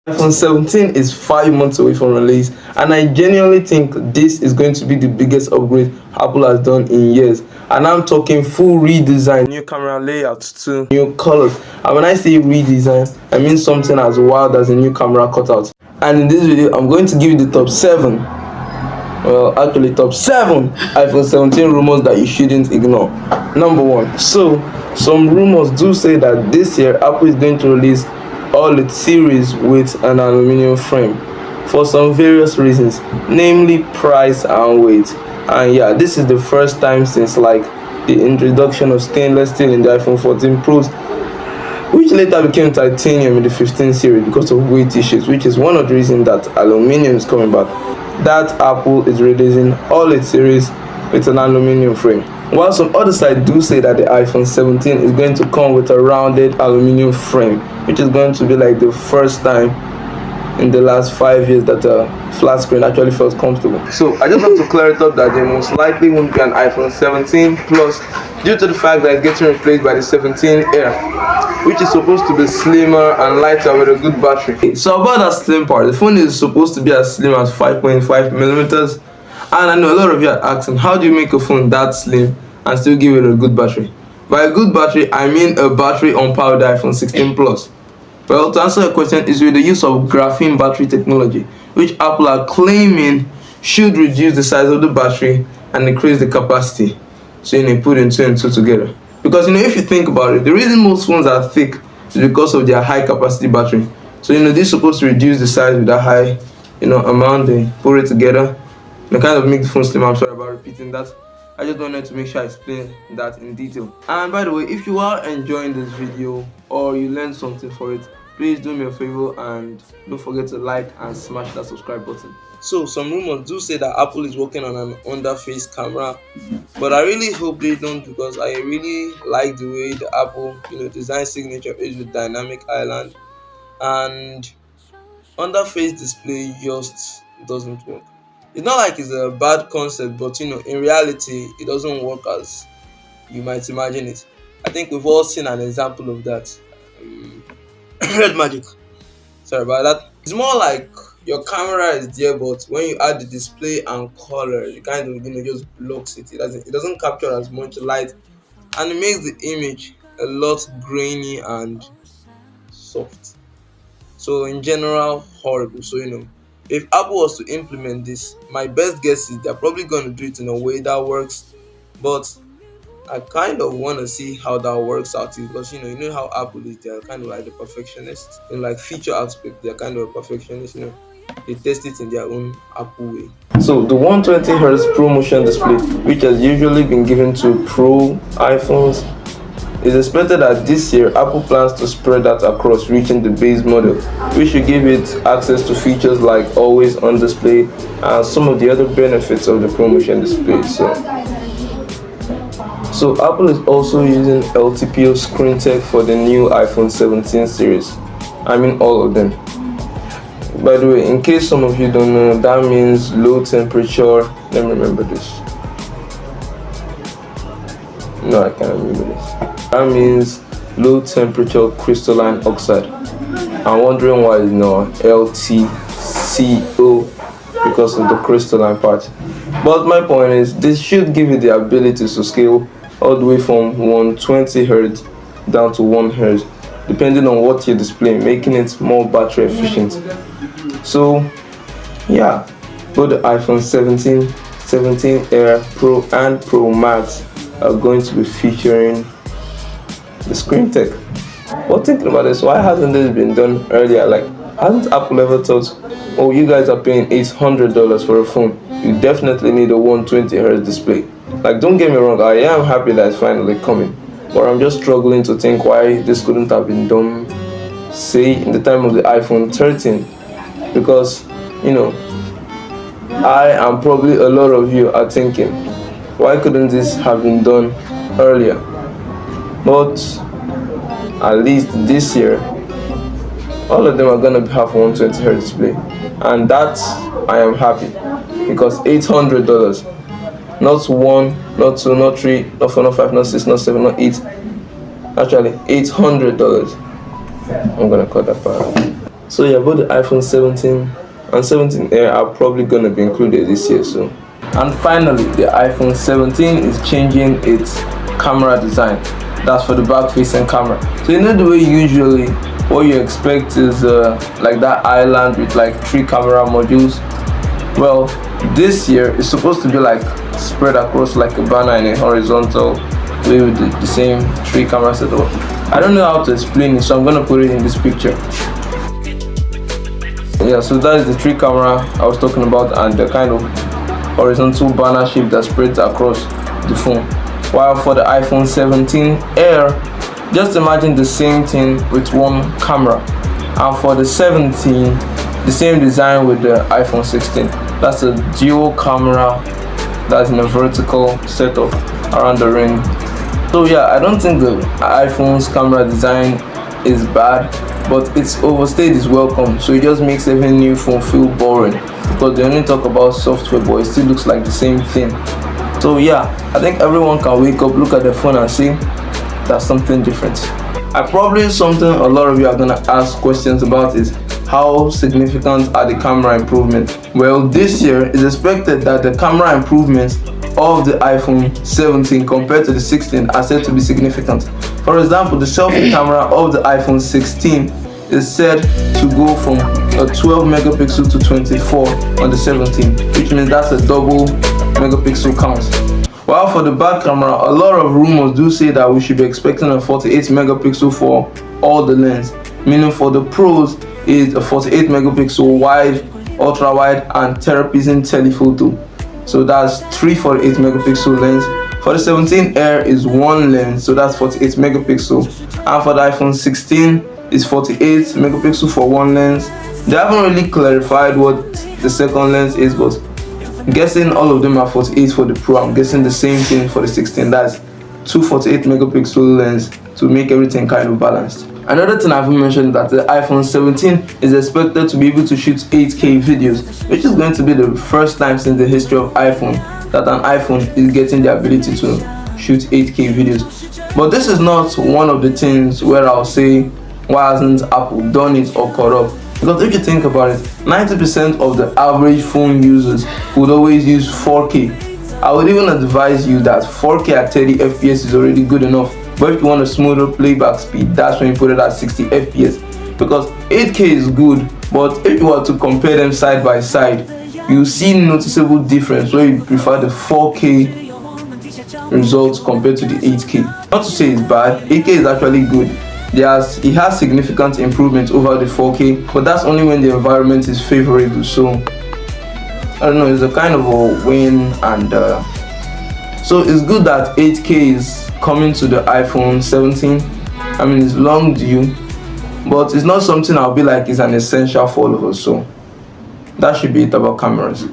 iPhone 17 is 5 months away from release, and I genuinely think this is going to be the biggest upgrade Apple has done in years. And I'm talking full redesign, new camera layouts too, new colors. And when I say redesign, I mean something as wild as a new camera cutout. And in this video, I'm going to give you the top 7, well, actually top 7 iPhone 17 rumors that you shouldn't ignore. Number 1. So, some rumors do say that this year Apple is going to release all its series with an aluminum frame for some various reasons, namely price and weight. And yeah, this is the first time since like the introduction of stainless steel in the iPhone 14 Pros, which later became titanium in the 15 series because of weight issues, which is one of the reasons that aluminum is coming back, that Apple is releasing all its series with an aluminum frame. While some other sites do say that the iPhone 17 is going to come with a rounded aluminum frame, which is going to be like the first time in the last 5 years that a flat screen actually felt comfortable. So I just want to clear it up that there most likely won't be an iPhone 17 Plus due to the fact that it's getting replaced by the 17 Air, which is supposed to be slimmer and lighter with a good battery. So about that slim part, the phone is supposed to be as slim as 5.5 millimeters. And I know a lot of you are asking, how do you make a phone that slim and still give it a good battery? By a good battery, I mean a battery on par with the iPhone 16 Plus. Well, to answer your question is with the use of graphene battery technology, which Apple are claiming should reduce the size of the battery and increase the capacity. So you put in 2 and 2 together. Because if you think about it, the reason most phones are thick is because of their high capacity battery. So this is supposed to reduce the size with that high amount. They put it together and kind of make the phone slimmer. I'm sorry about repeating that. I just wanted to make sure I explain that in detail. And by the way, if you are enjoying this video or you learned something for it, please do me a favor and don't forget to like and smash that subscribe button. So some rumors do say that Apple is working on an under-face camera, but I really hope they don't, because I really like the way the Apple design signature is with dynamic island, and under-face display just doesn't work. It's not like it's a bad concept, but in reality it doesn't work as you might imagine it. I think we've all seen an example of that. Red magic, sorry about that. It's more like your camera is there, but when you add the display and color, it kind of just blocks it. It doesn't capture as much light, and it makes the image a lot grainy and soft. So in general, horrible. So if Apple was to implement this, my best guess is they're probably going to do it in a way that works, but I kind of want to see how that works out, because you know how Apple is. They're kind of like the perfectionists in like feature aspect. They're kind of a perfectionist. They test it in their own Apple way. So the 120 Hz Pro Motion display, which has usually been given to Pro iPhones, it's expected that this year Apple plans to spread that across, reaching the base model, which should give it access to features like always on display and some of the other benefits of the Pro Motion display. So Apple is also using LTPO screen tech for the new iPhone 17 series. I mean all of them. By the way, in case some of you don't know, that means low temperature. Let me remember this. No, I can't remember this. That means low temperature crystalline oxide. I'm wondering why it's not LTCO, because of the crystalline part. But my point is, this should give you the ability to scale all the way from 120 Hz down to 1 Hz, depending on what you're displaying, making it more battery efficient. So yeah, both the iPhone 17, 17 Air, Pro and Pro Max are going to be featuring the screen tech. But thinking about this, why hasn't this been done earlier? Like, hasn't Apple ever thought, oh, you guys are paying $800 for a phone, you definitely need a 120 Hz display? Like, don't get me wrong, I am happy that it's finally coming, but I'm just struggling to think why this couldn't have been done, say, in the time of the iPhone 13. Because I am probably a lot of you are thinking, why couldn't this have been done earlier? But at least this year, all of them are gonna have 120 Hz display, and that I am happy, because $800, not 1, not 2, not 3, not 4, not 5, not 6, not 7, not 8, actually $800. I'm gonna cut that part. So yeah, both the iPhone 17 and 17 Air are probably gonna be included this year. So, and finally, the iPhone 17 is changing its camera design. That's for the back-facing camera. So you know the way usually what you expect is like that island with like 3 camera modules. Well, this year it's supposed to be like spread across like a banner in a horizontal way with the same 3 camera setup. I don't know how to explain it, so I'm gonna put it in this picture. Yeah, so that is the 3 camera I was talking about, and the kind of horizontal banner shape that spreads across the phone. While for the iPhone 17 Air, just imagine the same thing with 1 camera. And for the 17, the same design with the iPhone 16. That's a dual camera that's in a vertical setup around the ring. So yeah, I don't think the iPhone's camera design is bad, but its overstayed is welcome. So it just makes every new phone feel boring, because they only talk about software, but it still looks like the same thing. So yeah, I think everyone can wake up, look at their phone and see that's something different. Probably something a lot of you are gonna ask questions about is how significant are the camera improvements? Well, this year it's expected that the camera improvements of the iPhone 17 compared to the 16 are said to be significant. For example, the selfie camera of the iPhone 16 is said to go from a 12 megapixel to 24 on the 17, which means that's a double megapixel count. While for the back camera, a lot of rumors do say that we should be expecting a 48 megapixel for all the lens, meaning for the pros is a 48 megapixel wide, ultra wide, and terapizing telephoto. So that's 3 48 megapixel lens. For the 17 Air is 1 lens, so that's 48 megapixel. And for the iPhone 16 is 48 megapixel for 1 lens. They haven't really clarified what the second lens is, but I'm guessing all of them are 48 for the Pro. I'm guessing the same thing for the 16. That's 2 48 megapixel lens to make everything kind of balanced. Another thing I haven't mentioned is that the iPhone 17 is expected to be able to shoot 8K videos, which is going to be the first time since the history of iPhone that an iPhone is getting the ability to shoot 8K videos. But this is not one of the things where I'll say, why hasn't Apple done it or caught up? Because if you think about it, 90% of the average phone users would always use 4K. I would even advise you that 4K at 30 FPS is already good enough. But if you want a smoother playback speed, that's when you put it at 60 FPS. Because 8K is good, but if you were to compare them side by side, you see noticeable difference where you prefer the 4K results compared to the 8K. Not to say it's bad, 8K is actually good. It has significant improvement over the 4K, but that's only when the environment is favorable. So I don't know, it's a kind of a win, and so it's good that 8K is coming to the iPhone 17. I mean, it's long due, but it's not something I'll be like is an essential for all of us. So that should be it about cameras.